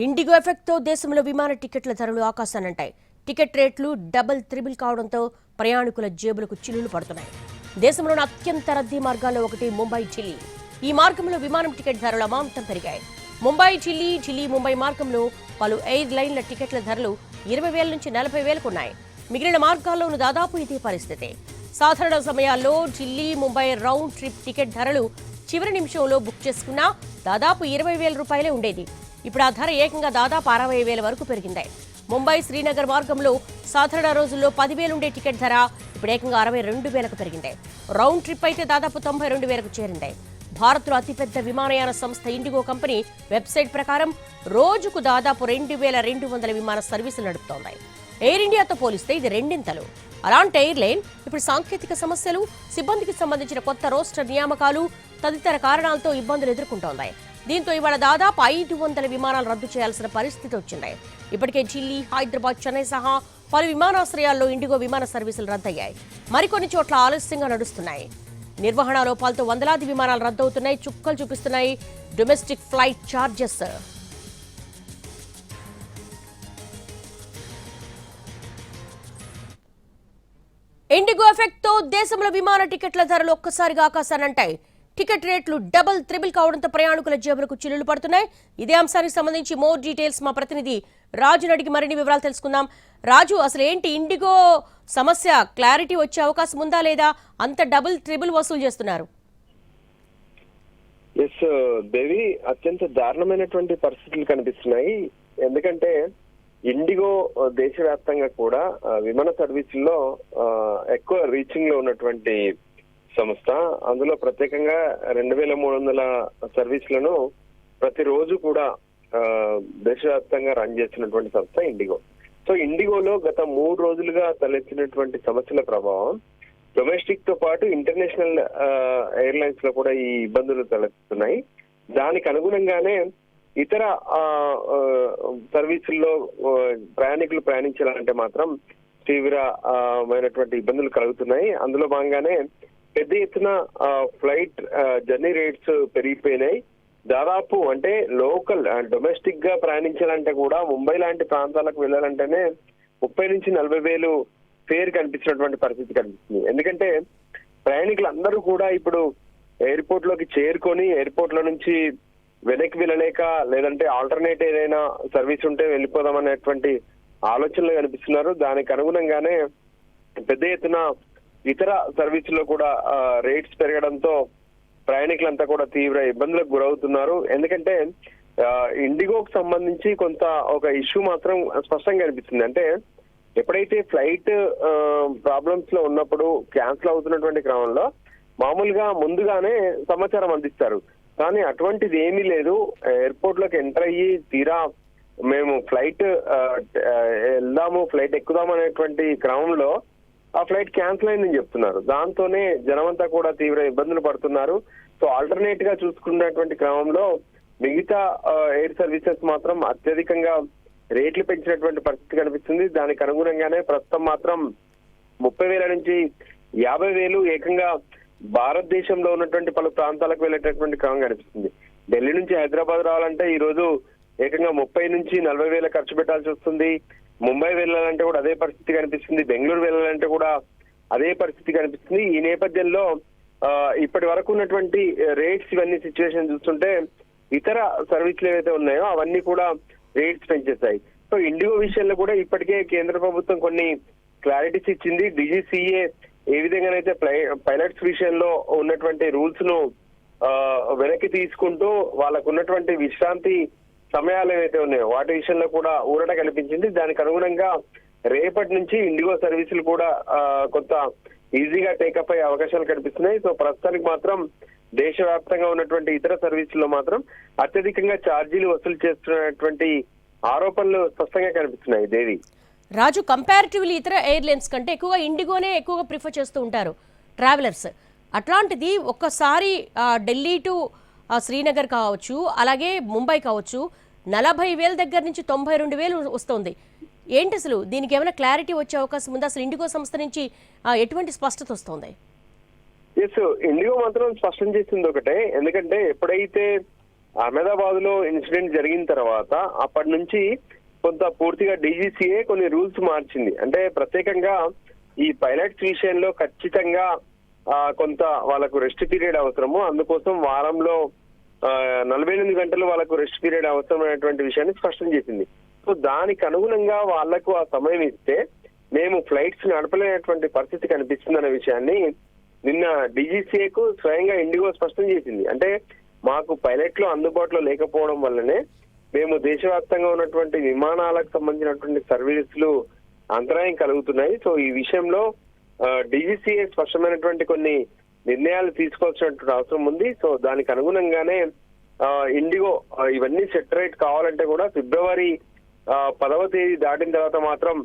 IndiGo ఎఫెక్ట్తో దేశంలో విమాన టికెట్ల ధరలు ఆకాశానంటాయి. టికెట్ రేట్లు డబుల్ త్రిబుల్ కావడంతో ప్రయాణికుల జేబులకు చిల్లులు పడుతున్నాయి. దేశంలోని అత్యంత రద్దీ మార్గాల్లో ఒకటి ముంబై ఢిల్లీ. ఈ మార్గంలో విమానం టికెట్ ధరలు అమాంతం పెరిగాయి. ముంబై ఢిల్లీ ముంబై మార్గంలో పలు ఎయిర్ లైన్ల టికెట్ల ధరలు 20,000 నుంచి 40,000 ఉన్నాయి. మిగిలిన మార్గాల్లోనూ దాదాపు ఇదే పరిస్థితి. సాధారణ సమయాల్లో Delhi Mumbai round trip ticket ధరలు చివరి నిమిషంలో బుక్ చేసుకున్నా దాదాపు 20,000 రూపాయలే ఉండేది. ఇప్పుడు ఆ ధర ఏకంగా దాదాపు 60,000 వరకు పెరిగింది. ముంబై శ్రీనగర్ మార్గంలో సాధారణ రోజుల్లో 10,000 ఉండే టికెట్ ధర ఇప్పుడు ఏకంగా 62,000కు పెరిగింది. రౌండ్ ట్రిప్ అయితే దాదాపు 92,000కు చేరింది. భారత్లో అతిపెద్ద విమానయాన సంస్థ ఇండిగో కంపెనీ వెబ్సైట్ ప్రకారం రోజుకు దాదాపు 2,200 విమాన సర్వీసులు నడుపుతోంది. ఎయిర్ ఇండియాతో పోలిస్తే ఇది రెండింతలు. అలాంటి ఎయిర్లైన్ ఇప్పుడు సాంకేతిక సమస్యలు, సిబ్బందికి సంబంధించిన కొత్త రోస్టర్ నియామకాలు తదితర కారణాలతో ఇబ్బందులు ఎదుర్కొంటోంది. దీంతో ఇవాళ దాదాపు 500 విమానాలు రద్దు చేయాల్సిన పరిస్థితి వచ్చింది. ఇప్పటికే ఢిల్లీ, హైదరాబాద్, చెన్నై సహా పలు విమానాశ్రయాల్లో ఇండిగో విమాన సర్వీసులు రద్దయ్యాయి. మరికొన్ని చోట్ల ఆలస్యంగా నడుస్తున్నాయి. నిర్వహణ లోపాలతో వందలాది విమానాలు రద్దవుతున్నాయి. చుక్కలు చూపిస్తున్నాయి domestic flight charges. IndiGo effect తో దేశంలో విమాన టికెట్ల ధరలు ఒక్కసారిగా ఆకాశానంటాయి. టికెట్ రేట్లు డబుల్ త్రిబుల్ కావడంతో ప్రయాణికుల జేబులకు చిల్లులు పడుతున్నాయి. ఇదే అంశానికి సంబంధించి మోర్ డీటెయిల్స్ మా ప్రతినిధి రాజును అడిగి మరిన్ని వివరాలు తెలుసుకుందాం. రాజు, అసలు ఏంటి ఇండిగో సమస్య? క్లారిటీ వచ్చే అవకాశం ఉందా లేదా? అంత డబుల్ త్రిబుల్ వసూలు చేస్తున్నారు. ఎస్ దేవి, అత్యంత దారుణమైనటువంటి పరిస్థితులు కనిపిస్తున్నాయి. ఎందుకంటే ఇండిగో దేశవ్యాప్తంగా కూడా విమాన సర్వీసుల్లో ఎక్కువ రీచింగ్ లో ఉన్నటువంటి సంస్థ. అందులో ప్రత్యేకంగా 2,300 సర్వీసులను ప్రతిరోజు కూడా దేశవ్యాప్తంగా రన్ చేస్తున్నటువంటి సంస్థ ఇండిగో. సో ఇండిగోలో గత 3 రోజులుగా తలెత్తినటువంటి సమస్యల ప్రభావం డొమెస్టిక్ తో పాటు ఇంటర్నేషనల్ ఎయిర్లైన్స్ లో కూడా ఈ ఇబ్బందులు తలెత్తుతున్నాయి. దానికి అనుగుణంగానే ఇతర సర్వీసుల్లో ప్రయాణికులు ప్రయాణించాలంటే మాత్రం తీవ్రమైనటువంటి ఇబ్బందులు కలుగుతున్నాయి. అందులో భాగంగానే పెద్ద ఎత్తున ఫ్లైట్ జర్నీ రేట్స్ పెరిగిపోయినాయి. దాదాపు అంటే లోకల్ డొమెస్టిక్ గా ప్రయాణించాలంటే కూడా ముంబై లాంటి ప్రాంతాలకు వెళ్ళాలంటేనే 30,000 నుంచి 40,000 ఫేర్ కనిపించినటువంటి పరిస్థితి కనిపిస్తుంది. ఎందుకంటే ప్రయాణికులందరూ కూడా ఇప్పుడు ఎయిర్పోర్ట్ లోకి చేరుకొని ఎయిర్పోర్ట్ లో నుంచి వెనక్కి వెళ్ళలేక, లేదంటే ఆల్టర్నేట్ ఏదైనా సర్వీస్ ఉంటే వెళ్ళిపోదాం అనేటువంటి ఆలోచనలు కనిపిస్తున్నారు. దానికి అనుగుణంగానే పెద్ద ఎత్తున ఇతర సర్వీసుల్లో కూడా రేట్స్ పెరగడంతో ప్రయాణికులంతా కూడా తీవ్ర ఇబ్బందులకు గురవుతున్నారు. ఎందుకంటే ఇండిగోకి సంబంధించి కొంత ఒక ఇష్యూ మాత్రం స్పష్టంగా కనిపిస్తుంది. అంటే ఎప్పుడైతే ఫ్లైట్ ప్రాబ్లమ్స్ లో ఉన్నప్పుడు క్యాన్సిల్ అవుతున్నటువంటి క్రమంలో మామూలుగా ముందుగానే సమాచారం అందిస్తారు. కానీ అటువంటిది ఏమీ లేదు. ఎయిర్పోర్ట్ లోకి ఎంటర్ అయ్యి తీరా మేము ఫ్లైట్ వెళ్దాము, ఫ్లైట్ ఎక్కుదాము అనేటువంటి క్రమంలో ఆ ఫ్లైట్ క్యాన్సిల్ అయిందని చెప్తున్నారు. దాంతోనే జనమంతా కూడా తీవ్ర ఇబ్బందులు పడుతున్నారు. సో ఆల్టర్నేట్ గా చూసుకున్నటువంటి క్రమంలో మిగతా ఎయిర్ సర్వీసెస్ మాత్రం అత్యధికంగా రేట్లు పెంచినటువంటి పరిస్థితి కనిపిస్తుంది. దానికి అనుగుణంగానే ప్రస్తుతం మాత్రం 30,000 నుంచి 50,000 ఏకంగా భారతదేశంలో ఉన్నటువంటి పలు ప్రాంతాలకు వెళ్ళేటటువంటి క్రమం కనిపిస్తుంది. ఢిల్లీ నుంచి హైదరాబాద్ రావాలంటే ఈ రోజు ఏకంగా 30,000 నుంచి 40,000 ఖర్చు పెట్టాల్సి వస్తుంది. ముంబై వెళ్ళాలంటే కూడా అదే పరిస్థితి కనిపిస్తుంది. బెంగళూరు వెళ్ళాలంటే కూడా అదే పరిస్థితి కనిపిస్తుంది. ఈ నేపథ్యంలో ఇప్పటి వరకు ఉన్నటువంటి రేట్స్ ఇవన్నీ సిచ్యువేషన్ చూస్తుంటే ఇతర సర్వీసులు ఏవైతే ఉన్నాయో అవన్నీ కూడా రేట్స్ పెంచేస్తాయి. సో ఇండిగో విషయంలో కూడా ఇప్పటికే కేంద్ర ప్రభుత్వం కొన్ని క్లారిటీస్ ఇచ్చింది. DGCA ఏ విధంగానైతే పైలట్స్ విషయంలో ఉన్నటువంటి రూల్స్ ను వెనక్కి తీసుకుంటూ వాళ్ళకు ఉన్నటువంటి విశ్రాంతి సమయాలు ఏవైతే ఉన్నాయో వాటి విషయంలో కూడా ఊరట కల్పించింది. దానికి అనుగుణంగా రేపటి నుంచి ఇండిగో సర్వీసులు కూడా కొంత ఈజీగా టేకప్ అయ్యే అవకాశాలు కనిపిస్తున్నాయి. సో ప్రస్తుతానికి మాత్రం దేశవ్యాప్తంగా ఉన్నటువంటి ఇతర సర్వీసుల్లో మాత్రం అత్యధికంగా ఛార్జీలు వసూలు చేస్తున్నటువంటి ఆరోపణలు స్పష్టంగా కనిపిస్తున్నాయి. దేవి, రాజు, కంపారిటివ్లీ ఇతర ఎయిర్లైన్స్ కంటే ఎక్కువగా ఇండిగోనే ఎక్కువగా ప్రిఫర్ చేస్తూ ఉంటారు ట్రావెలర్స్. అట్లాంటిది ఒక్కసారి ఢిల్లీ టు శ్రీనగర్ కావచ్చు, అలాగే ముంబై కావచ్చు, 40,000 దగ్గర నుంచి 92,000 వస్తుంది. ఏంటి అసలు దీనికి ఏమైనా క్లారిటీ వచ్చే అవకాశం ఉందా? అసలు ఇండిగో సంస్థ నుంచి ఎటువంటి స్పష్టత వస్తుంది? ఎస్, ఇండిగో మాత్రం స్పష్టం చేసింది ఒకటే. ఎందుకంటే ఎప్పుడైతే అహ్మదాబాద్ లో ఇన్సిడెంట్ జరిగిన తర్వాత అప్పటి నుంచి కొంత పూర్తిగా డీజీసీఏ కొన్ని రూల్స్ మార్చింది. అంటే ప్రత్యేకంగా ఈ పైలట్స్ విషయంలో ఖచ్చితంగా కొంత వాళ్ళకు రెస్ట్ పీరియడ్ అవసరము, అందుకోసం వారంలో 48 గంటలు వాళ్ళకు రెస్ట్ పీరియడ్ అవసరమైనటువంటి విషయాన్ని స్పష్టం చేసింది. సో దానికి అనుగుణంగా వాళ్లకు ఆ సమయం ఇస్తే మేము ఫ్లైట్స్ నడపలేనటువంటి పరిస్థితి కనిపిస్తుందనే విషయాన్ని నిన్న డీజీసీఏకు స్వయంగా ఇండిగో స్పష్టం చేసింది. అంటే మాకు పైలట్లు అందుబాటులో లేకపోవడం వల్లనే మేము దేశవ్యాప్తంగా ఉన్నటువంటి విమానాలకు సంబంధించినటువంటి సర్వీసులు అంతరాయం కలుగుతున్నాయి. సో ఈ విషయంలో డీజీసీఏ స్పష్టమైనటువంటి కొన్ని నిర్ణయాలు తీసుకోవాల్సినటువంటి అవసరం ఉంది. సో దానికి అనుగుణంగానే ఇండిగో ఇవన్నీ సెటరేట్ కావాలంటే కూడా ఫిబ్రవరి 10వ తేదీ దాటిన తర్వాత మాత్రం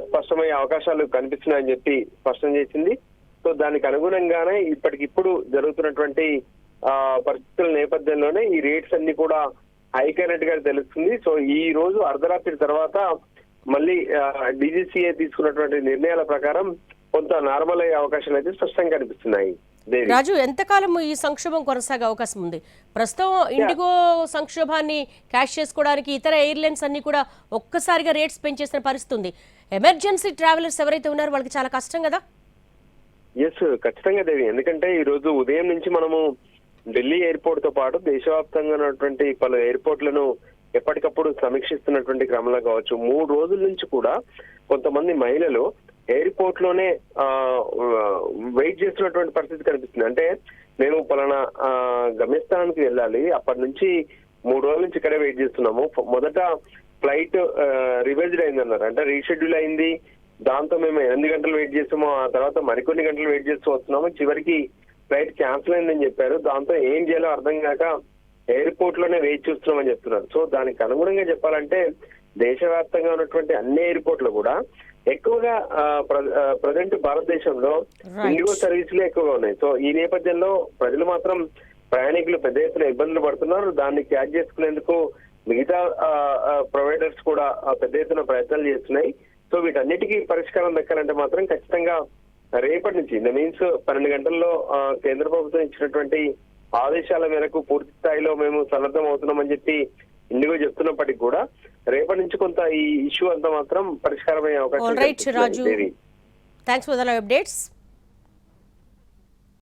స్పష్టమయ్యే అవకాశాలు కనిపిస్తున్నాయని చెప్పి స్పష్టం చేసింది. సో దానికి అనుగుణంగానే ఇప్పటికిప్పుడు జరుగుతున్నటువంటి పరిస్థితుల నేపథ్యంలోనే ఈ రేట్స్ అన్ని కూడా హైక్ అయినట్టుగా తెలుస్తుంది. సో ఈ రోజు అర్ధరాత్రి తర్వాత మళ్ళీ డీజీసీఏ తీసుకున్నటువంటి నిర్ణయాల ప్రకారం కొంత నార్మల్ అయ్యే అవకాశాలు అయితే స్పష్టంగా కనిపిస్తున్నాయి. రాజు, ఎంతకాలం ఈ సంక్షోభం కొనసాగే అవకాశం ఉంది? ప్రస్తుతం ఇండిగో సంక్షోభాన్ని క్యాష్ చేసుకోవడానికి ఇతర ఎయిర్లైన్స్ అన్ని కూడా ఒక్కసారిగా రేట్స్ పెంచేసిన పరిస్థితి ఉంది. ఎమర్జెన్సీ ట్రావెలర్స్ ఎవరైతే ఉన్నారో వాళ్ళకి చాలా కష్టం కదా. ఎస్, ఖచ్చితంగా దేవి. ఎందుకంటే ఈ రోజు ఉదయం నుంచి మనము ఢిల్లీ ఎయిర్పోర్ట్ తో పాటు దేశవ్యాప్తంగా ఉన్నటువంటి పలు ఎయిర్పోర్ట్లను ఎప్పటికప్పుడు సమీక్షిస్తున్నటువంటి క్రమంలో కావచ్చు, 3 రోజుల నుంచి కూడా కొంతమంది మహిళలు ఎయిర్పోర్ట్ లోనే వెయిట్ చేస్తున్నటువంటి పరిస్థితి కనిపిస్తుంది. అంటే మేము పలానా గమ్యస్థానానికి వెళ్ళాలి, అప్పటి నుంచి 3 రోజుల నుంచి ఇక్కడే వెయిట్ చేస్తున్నాము. మొదట ఫ్లైట్ రివైజ్డ్ అయిందన్నారు, అంటే రీషెడ్యూల్ అయింది. దాంతో మేము 8 గంటలు వెయిట్ చేస్తాము, ఆ తర్వాత మరికొన్ని గంటలు వెయిట్ చేస్తూ వస్తున్నాము. చివరికి ఫ్లైట్ క్యాన్సిల్ అయిందని చెప్పారు. దాంతో ఏం చేయాలో అర్థం కాక ఎయిర్పోర్ట్ లోనే వెయిట్ చూస్తున్నామని చెప్తున్నారు. సో దానికి అనుగుణంగా చెప్పాలంటే దేశవ్యాప్తంగా ఉన్నటువంటి అన్ని ఎయిర్పోర్ట్లు కూడా ఎక్కువగా ప్రజెంట్ భారతదేశంలో ఇండిగో సర్వీసులే ఎక్కువగా ఉన్నాయి. సో ఈ నేపథ్యంలో ప్రజలు మాత్రం ప్రయాణికులు పెద్ద ఎత్తున ఇబ్బందులు పడుతున్నారు. దాన్ని క్యాచ్ చేసుకునేందుకు మిగతా ప్రొవైడర్స్ కూడా పెద్ద ఎత్తున ప్రయత్నాలు చేస్తున్నాయి. సో వీటన్నిటికీ పరిష్కారం దక్కాలంటే మాత్రం ఖచ్చితంగా రేపటి నుంచి మీన్స్ 12 గంటల్లో కేంద్ర ప్రభుత్వం ఇచ్చినటువంటి ఆదేశాల మేరకు పూర్తి స్థాయిలో మేము సన్నద్ధం అవుతున్నామని చెప్పి ఇండిగో చెప్తున్నప్పటికీ కూడా రేపటి నుంచి కొంత ఈ ఇష్యూ అంతా మాత్రం పరిష్కారమయ్యే అవకాశం. Thanks for the updates.